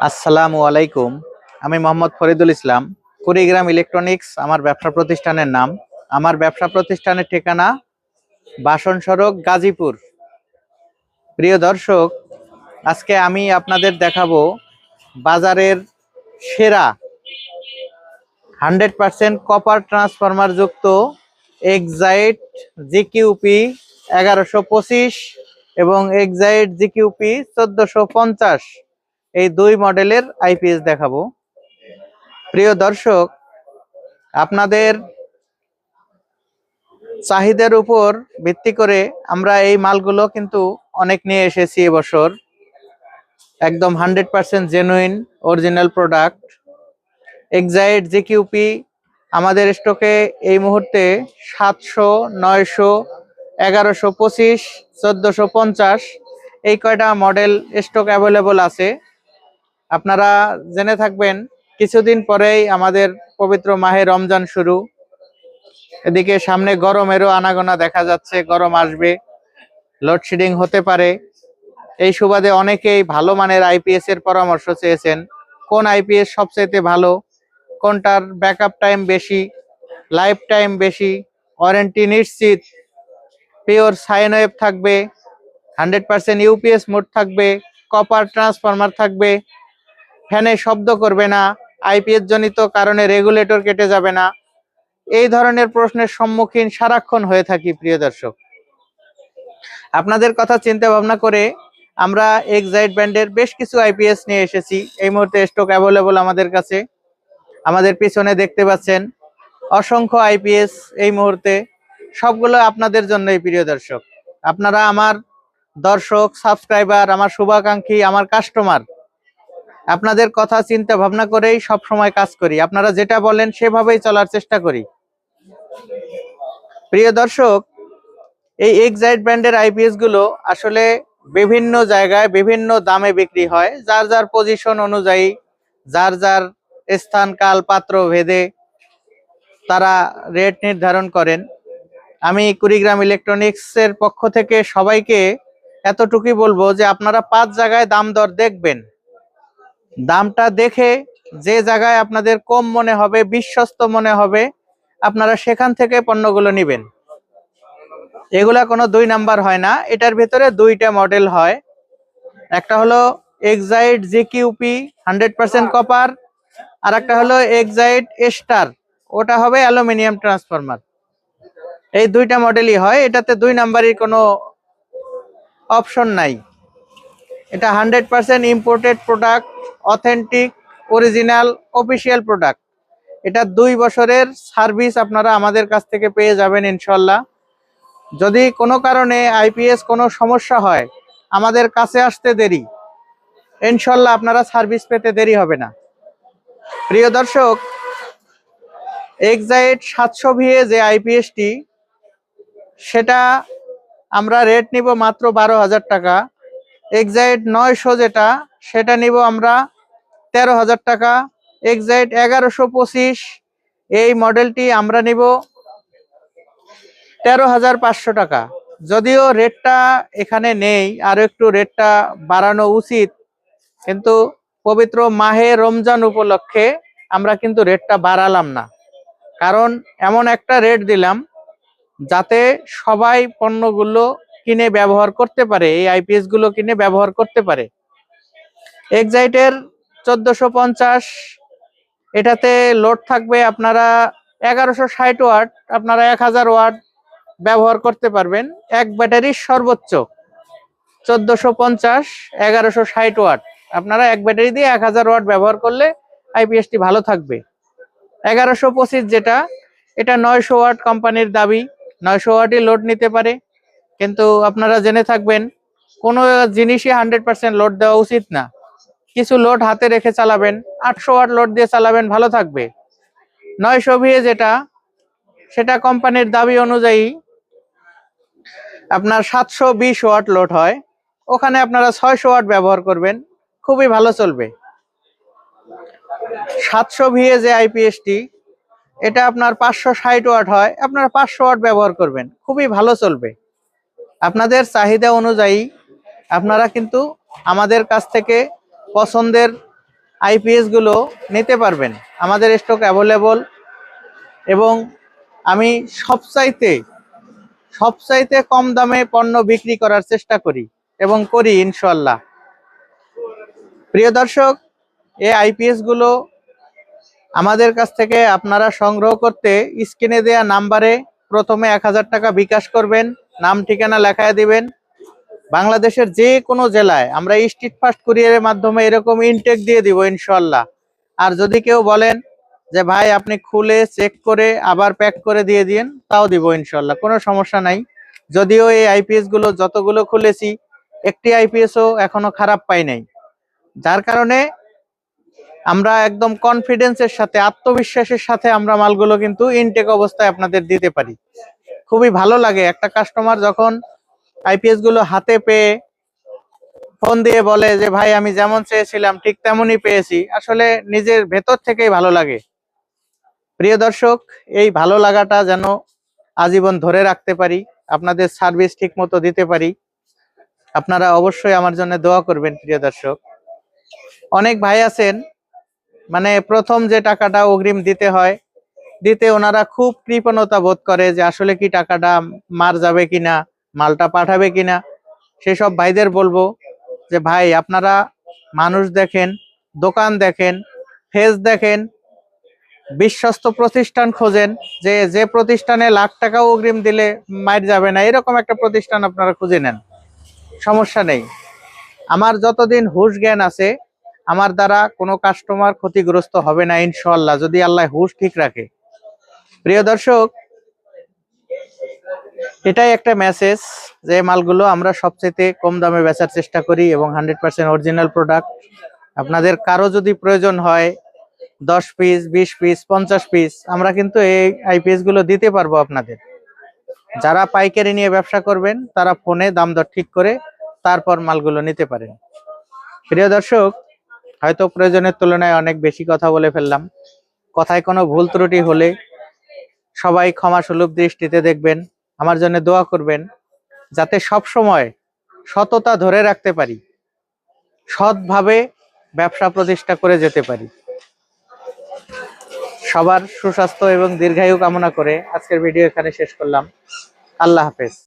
আসসালামু আলাইকুম। আমি মোহাম্মদ ফরিদুল ইসলাম। কুড়িগ্রাম ইলেকট্রনিক্স আমার ব্যবসা প্রতিষ্ঠানের নাম। আমার ব্যবসা প্রতিষ্ঠানের ঠিকানা বাসন সড়ক, গাজীপুর। প্রিয় দর্শক, আজকে আমি আপনাদের দেখাবো বাজারের সেরা 100% কপার ট্রান্সফরমার যুক্ত এক্সাইট জিকিউপি 1125 এবং এক্সাইট জিকিউপি 1450 এই দুই মডেলের আইপিএস দেখাবো। প্রিয় দর্শক, আপনাদের চাহিদার উপর ভিত্তি করে আমরা এই মালগুলো কিন্তু অনেক নিয়ে এসেছি এবছর। একদম 100% জেনুইন অরিজিনাল প্রোডাক্ট। এক্সাইট জিকিউপি আমাদের স্টকে এই মুহূর্তে 700, 900, 1125, 1450 এই কয়টা মডেল স্টক অ্যাভেলেবল আছে। আপনারা জেনে থাকবেন কিছুদিন পরেই আমাদের পবিত্র মাহে রমজান শুরু। এদিকে সামনে গরমেরও আনাগোনা দেখা যাচ্ছে, গরম আসবে, লোডশেডিং হতে পারে। এই সুবাদে অনেকেই ভালো মানের আইপিএস এর পরামর্শ চেয়েছেন। কোন আইপিএস সবচেয়ে ভালো, কোনটার ব্যাকআপ টাইম বেশি, লাইফ টাইম বেশি, ওয়ারেন্টি নিশ্চিত, পিওর সাইন ওয়েভ থাকবে, 100% ইউপিএস মোড থাকবে, কপার ট্রান্সফরমার থাকবে, ফ্যানে শব্দ করবে না, আইপিএস জনিত কারণে রেগুলেটর কেটে যাবে না। এই ধরনের প্রশ্নের সম্মুখীন সারাক্ষণ হয়ে থাকি। প্রিয় দর্শক, আপনাদের কথা চিন্তা ভাবনা করে আমরা এক্সাইট ব্র্যান্ডের বেশ কিছু আইপিএস নিয়ে এসেছি। এই মুহূর্তে স্টক অ্যাভেলেবল আমাদের কাছে। আমাদের পিছনে দেখতে পাচ্ছেন অসংখ্য আইপিএস এই মুহূর্তে, সবগুলো আপনাদের জন্যই। প্রিয় দর্শক, আপনারা আমার দর্শক, সাবস্ক্রাইবার, আমার শুভাকাঙ্ক্ষী, আমার কাস্টমার। আপনাদের কথা চিন্তা ভাবনা করেই সব সময় কাজ করি। আপনারা যেটা বলেন সেভাবেই চলার চেষ্টা করি। প্রিয় দর্শক, এই এক্সাইট ব্র্যান্ডের আইপিএস গুলো আসলে বিভিন্ন জায়গায় বিভিন্ন দামে বিক্রি হয়। যার যার পজিশন অনুযায়ী, যার যার স্থান কাল পাত্র ভেদে তারা রেট নির্ধারণ করেন। আমি কুড়িগ্রাম ইলেকট্রনিক্সের পক্ষ থেকে সবাইকে এতটুকুই বলবো যে আপনারা 5 জায়গায় দাম দর দেখবেন। দামটা দেখে যে জায়গায় আপনাদের কম মনে হবে, বিশ্বস্ত মনে হবে, আপনারা সেখান থেকে পণ্যগুলো নেবেন। এগুলা কোনো 2 নাম্বার হয় না। এটার ভিতরে 2টা মডেল হয়। একটা হলো এক্সাইট জিকিউপি 100% কপার, আর একটা হলো এক্সাইট স্টার, ওটা হবে অ্যালুমিনিয়াম ট্রান্সফরমার। এই 2টা মডেলই হয়। এটাতে 2 নাম্বারের কোনো অপশন নাই। এটা 100% imported product, authentic, original, official product. এটা 2 বছরের সার্ভিস আপনারা আমাদের কাছ থেকে পেয়ে যাবেন ইনশাল্লাহ। যদি কোনো কারণে আইপিএস কোনো সমস্যা হয়, আমাদের কাছে আসতে দেরি, ইনশাল্লাহ আপনারা সার্ভিস পেতে দেরি হবে না। প্রিয় দর্শক, এক্সাইট 700 ভিএ যে আইপিএসটি, সেটা আমরা রেট নিব মাত্র 12,000 টাকা। এক্সাইট 900 যেটা, সেটা নিব আমরা 13,000 টাকা। এক্সাইট 1125 এই মডেলটি আমরা নিব 13,500 টাকা। যদিও রেটটা এখানে নেই, আরো একটু রেটটা বাড়ানো উচিত, কিন্তু পবিত্র মাহে রমজান উপলক্ষে আমরা কিন্তু রেটটা বাড়ালাম না। কারণ এমন একটা রেট দিলাম যাতে সবাই পণ্যগুলো কিনে ব্যবহার করতে পারে, এই আইপিএস গুলো কিনে ব্যবহার করতে পারে। এক্সাইটের 1450, এটাতে লোড থাকবে আপনারা 1160 ওয়াট, আপনারা 1000 ওয়াট ব্যবহার করতে পারবেন। এক ব্যাটারির সর্বোচ্চ 1450, 1160 ওয়াট, আপনারা এক ব্যাটারি দিয়ে 1000 ওয়াট ব্যবহার করলে আইপিএসটি ভালো থাকবে। 1125 যেটা, এটা 900 ওয়াট কোম্পানির দাবি, 900 ওয়াটই লোড নিতে পারে। কিন্তু আপনারা জেনে থাকবেন কোনো জিনিসই 100% লোড দেওয়া উচিত না। কিছু লোড হাতে রেখে চালাবেন, 800 ওয়াট লোড দিয়ে চালাবেন, ভালো থাকবে। 900 ভিএ যেটা, সেটা কোম্পানির দাবি অনুযায়ী আপনার 720 ওয়াট লোড হয়, ওখানে আপনারা 600 ওয়াট ব্যবহার করবেন, খুবই ভালো চলবে। 700 ভিএ যে আইপিএসটি, এটা আপনার 560 ওয়াট হয়, আপনারা 500 ওয়াট ব্যবহার করবেন, খুবই ভালো চলবে। আপনাদের চাহিদা অনুযায়ী আপনারা কিন্তু আমাদের কাছ থেকে পছন্দের আইপিএস গুলো নিতে পারবেন। আমাদের স্টক অ্যাভেলেবল এবং আমি সবচাইতে কম দামে পণ্য বিক্রি করার চেষ্টা করি এবং করি ইনশাআল্লাহ। প্রিয় দর্শক, এই আইপিএস গুলো আমাদের কাছ থেকে আপনারা সংগ্রহ করতে স্ক্রিনে দেয়া নাম্বারে প্রথমে 1000 টাকা বিকাশ করবেন, নাম ঠিকানা লেখায় দিবেন। বাংলাদেশের যে কোনো জেলায় আমরা স্ট্রিট ফাস্ট কুরিয়ারের মাধ্যমে এরকম ইনটেক দিয়ে দিব ইনশাআল্লাহ। আর যদি কেউ বলেন যে ভাই আপনি খুলে চেক করে আবার প্যাক করে দিয়ে দিন, তাও দিব ইনশাআল্লাহ, কোনো সমস্যা নাই। যদিও এই আইপিএস গুলো যতগুলো খুলেছি একটি আইপিএসও এখনো খারাপ পাই নাই, যার কারণে আমরা একদম কনফিডেন্সের সাথে আত্মবিশ্বাসের সাথে আমরা মালগুলো কিন্তু ইনটেক অবস্থায় আপনাদের দিতে পারি। খুবই ভালো লাগে একটা কাস্টমার যখন আইপিএস গুলো হাতে পেয়ে ফোন দিয়ে বলে যে ভাই আমি যেমন চেয়েছিলাম ঠিক তেমনই পেয়েছি, আসলে নিজের ভেতর থেকেই ভালো লাগে। প্রিয় দর্শক, এই ভালো লাগাটা যেন আজীবন ধরে রাখতে পারি, আপনাদের সার্ভিস ঠিক মতো দিতে পারি। আপনারা অবশ্যই আমার জন্য দোয়া করবেন। প্রিয় দর্শক, অনেক ভাই আছেন মানে প্রথম যে টাকাটা অগ্রিম দিতে হয়, দিতে ওনারা খুব কৃপণতা বোধ করে যে আসলে কি টাকাটা মার যাবে কিনা, মালটা পাঠাবে কিনা। সেসব ভাইদের বলবো যে ভাই আপনারা মানুষ দেখেন, দোকান দেখেন, ফেজ দেখেন, বিশ্বস্ত প্রতিষ্ঠান খোঁজেন, যে প্রতিষ্ঠানে লাখ টাকাও অগ্রিম দিলে মার যাবে না, এরকম একটা প্রতিষ্ঠান আপনারা খুঁজে নেন, সমস্যা নেই। আমার যতদিন হুঁশ জ্ঞান আছে আমার দ্বারা কোনো কাস্টমার ক্ষতিগ্রস্ত হবে না ইনশাআল্লাহ, যদি আল্লাহ হুঁশ ঠিক রাখে। প্রিয় দর্শক, এটাই একটা মেসেজ যে মালগুলো আমরা সবচেয়ে কম দামে বেচার চেষ্টা করি এবং 100% অরিজিনাল প্রোডাক্ট। আপনাদের কারো যদি প্রয়োজন হয় 10 পিস, 20 পিস, 50 পিস, আমরা কিন্তু এই আইপিএস গুলো দিতে পারবো আপনাদের। যারা পাইকারি নিয়ে ব্যবসা করবেন তারা ফোনে দাম দর ঠিক করে তারপর মালগুলো নিতে পারেন। প্রিয় দর্শক, হয়তো প্রয়োজনের তুলনায় অনেক বেশি কথা বলে ফেললাম। কথায় কোনো ভুল ত্রুটি হলে সবাই ক্ষমা সুলভ দৃষ্টিতে দেখবেন। আমার জন্য দোয়া করবেন যাতে সব সময় সততা ধরে রাখতে পারি, সৎভাবে ব্যবসা প্রতিষ্ঠা করে যেতে পারি। সবার সুস্বাস্থ্য এবং দীর্ঘায়ু কামনা করে আজকের ভিডিও এখানে শেষ করলাম। আল্লাহ হাফেজ।